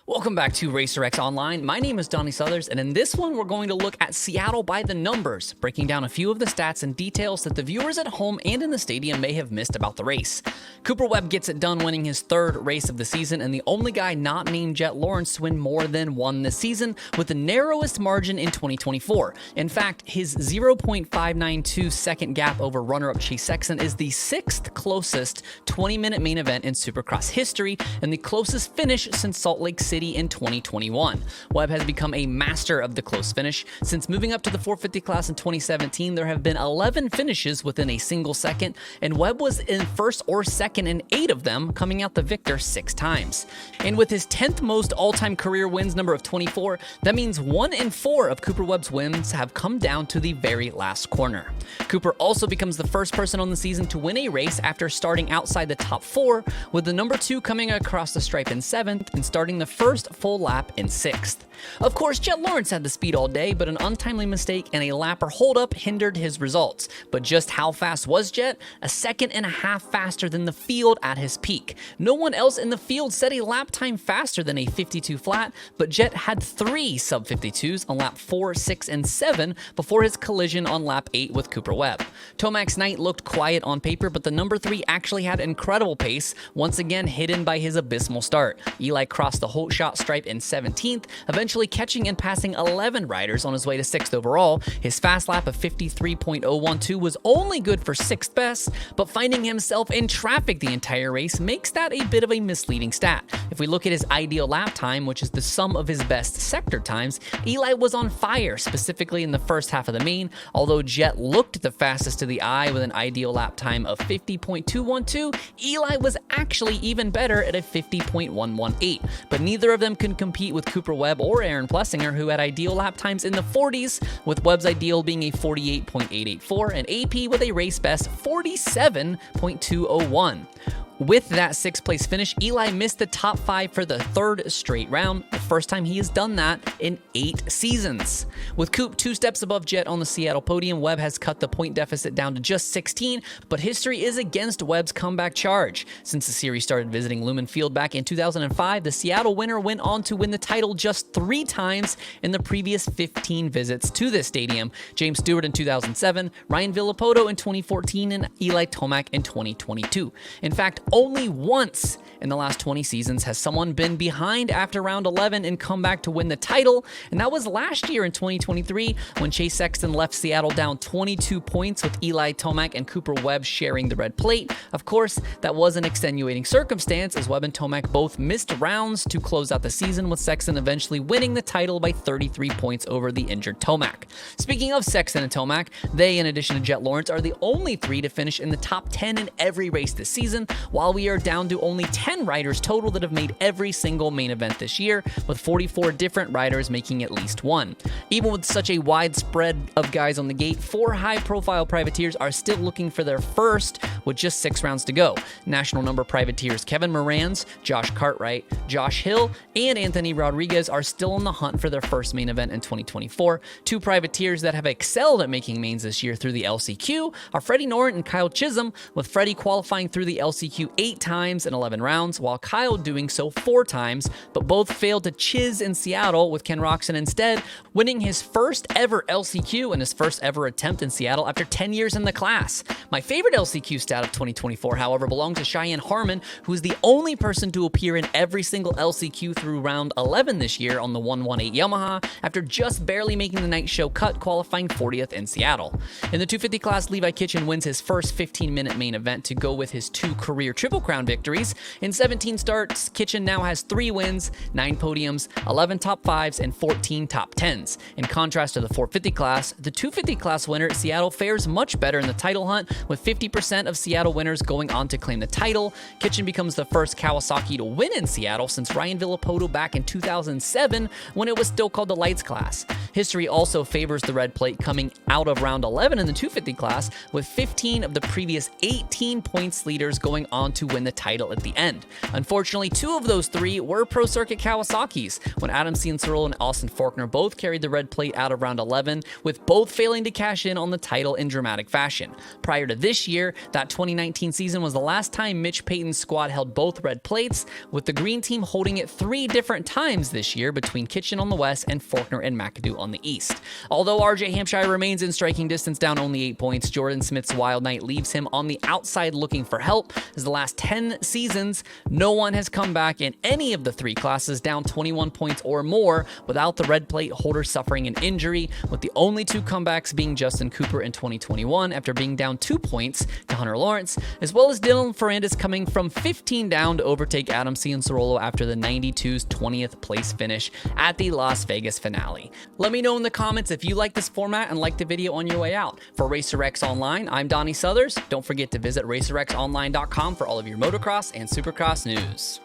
Welcome back to RacerX Online. My name is Donnie Southers, and in this one, we're going to look at Seattle by the numbers, breaking down a few of the stats and details that the viewers at home and in the stadium may have missed about the race. Cooper Webb gets it done, winning his third race of the season, and the only guy not named Jett Lawrence to win more than one this season, with the narrowest margin in 2024. In fact, his 0.592 second gap over runner-up Chase Sexton is the sixth closest 20-minute main event in Supercross history, and the closest finish since Salt Lake City in 2021. Webb has become a master of the close finish. Since moving up to the 450 class in 2017, there have been 11 finishes within a single second, and Webb was in first or second in 8 of them, coming out the victor 6 times. And with his 10th most all-time career wins number of 24, that means 1 in 4 of Cooper Webb's wins have come down to the very last corner. Cooper also becomes the first person on the season to win a race after starting outside the top 4, with the number 2 coming across the stripe in 7th and starting the first full lap in 6th. Of course, Jett Lawrence had the speed all day, but an untimely mistake and a lapper holdup hindered his results. But just how fast was Jett? A second and a half faster than the field at his peak. No one else in the field set a lap time faster than a 52 flat, but Jett had 3 sub-52s on lap 4, 6, and 7 before his collision on lap 8 with Cooper Webb. Tomac's night looked quiet on paper, but the number 3 actually had incredible pace, once again hidden by his abysmal start. Eli crossed the whole shot stripe in 17th, eventually catching and passing 11 riders on his way to 6th overall. His fast lap of 53.012 was only good for 6th best, but finding himself in traffic the entire race makes that a bit of a misleading stat. If we look at his ideal lap time, which is the sum of his best sector times, Eli was on fire, specifically in the first half of the main, although Jett looked the fastest to the eye with an ideal lap time of 50.212, Eli was actually even better at a 50.118, but neither of them can compete with Cooper Webb or Aaron Plessinger, who had ideal lap times in the 40s, with Webb's ideal being a 48.884 and AP with a race best 47.201. With that 6th place finish, Eli missed the top 5 for the 3rd straight round, the first time he has done that in 8 seasons. With Coop 2 steps above Jett on the Seattle podium, Webb has cut the point deficit down to just 16, but history is against Webb's comeback charge. Since the series started visiting Lumen Field back in 2005, the Seattle winner went on to win the title just 3 times in the previous 15 visits to this stadium. James Stewart in 2007, Ryan Villopoto in 2014, and Eli Tomac in 2022. In fact, only once in the last 20 seasons has someone been behind after round 11 and come back to win the title, and that was last year in 2023 when Chase Sexton left Seattle down 22 points with Eli Tomac and Cooper Webb sharing the red plate. Of course, that was an extenuating circumstance as Webb and Tomac both missed rounds to close out the season, with Sexton eventually winning the title by 33 points over the injured Tomac. Speaking of Sexton and Tomac, they, in addition to Jett Lawrence, are the only 3 to finish in the top 10 in every race this season, while we are down to only 10 riders total that have made every single main event this year, with 44 different riders making at least one. Even with such a wide spread of guys on the gate, 4 high-profile privateers are still looking for their first with just 6 rounds to go. National number privateers Kevin Moranz, Josh Cartwright, Josh Hill, and Anthony Rodriguez are still on the hunt for their first main event in 2024. 2 privateers that have excelled at making mains this year through the LCQ are Freddie Norrent and Kyle Chisholm, with Freddie qualifying through the LCQ 8 times in 11 rounds, while Kyle doing so 4 times, but both failed to chiz in Seattle, with Ken Roczen instead winning his first ever LCQ and his first ever attempt in Seattle after 10 years in the class. My favorite LCQ stat of 2024, however, belongs to Cheyenne Harmon, who is the only person to appear in every single LCQ through round 11 this year on the 118 Yamaha, after just barely making the night show cut, qualifying 40th in Seattle. In the 250 class, Levi Kitchen wins his first 15-minute main event to go with his 2 career Triple Crown victories. In 17 starts, Kitchen now has 3 wins, 9 podiums, 11 top 5s, and 14 top 10s. In contrast to the 450 class, the 250 class winner at Seattle fares much better in the title hunt, with 50% of Seattle winners going on to claim the title. Kitchen becomes the first Kawasaki to win in Seattle since Ryan Villopoto back in 2007, when it was still called the Lights class. History also favors the red plate coming out of round 11 in the 250 class, with 15 of the previous 18 points leaders going on to win the title at the end. happened. Unfortunately, 2 of those 3 were Pro Circuit Kawasaki's, when Adam Cianciarulo and Austin Faulkner both carried the red plate out of round 11, with both failing to cash in on the title in dramatic fashion. Prior to this year, that 2019 season was the last time Mitch Payton's squad held both red plates, with the green team holding it 3 different times this year between Kitchen on the west and Faulkner and McAdoo on the east. Although RJ Hampshire remains in striking distance, down only 8 points, Jordan Smith's wild night leaves him on the outside looking for help, as the last 10 seasons, no one has come back in any of the 3 classes down 21 points or more without the red plate holder suffering an injury, with the only 2 comebacks being Justin Cooper in 2021 after being down 2 points to Hunter Lawrence, as well as Dylan Ferrandis coming from 15 down to overtake Adam Cianciarulo after the 92's 20th place finish at the Las Vegas finale. Let me know in the comments if you like this format and like the video on your way out. For RacerX Online, I'm Donnie Southers. Don't forget to visit racerxonline.com for all of your motocross and supercross news.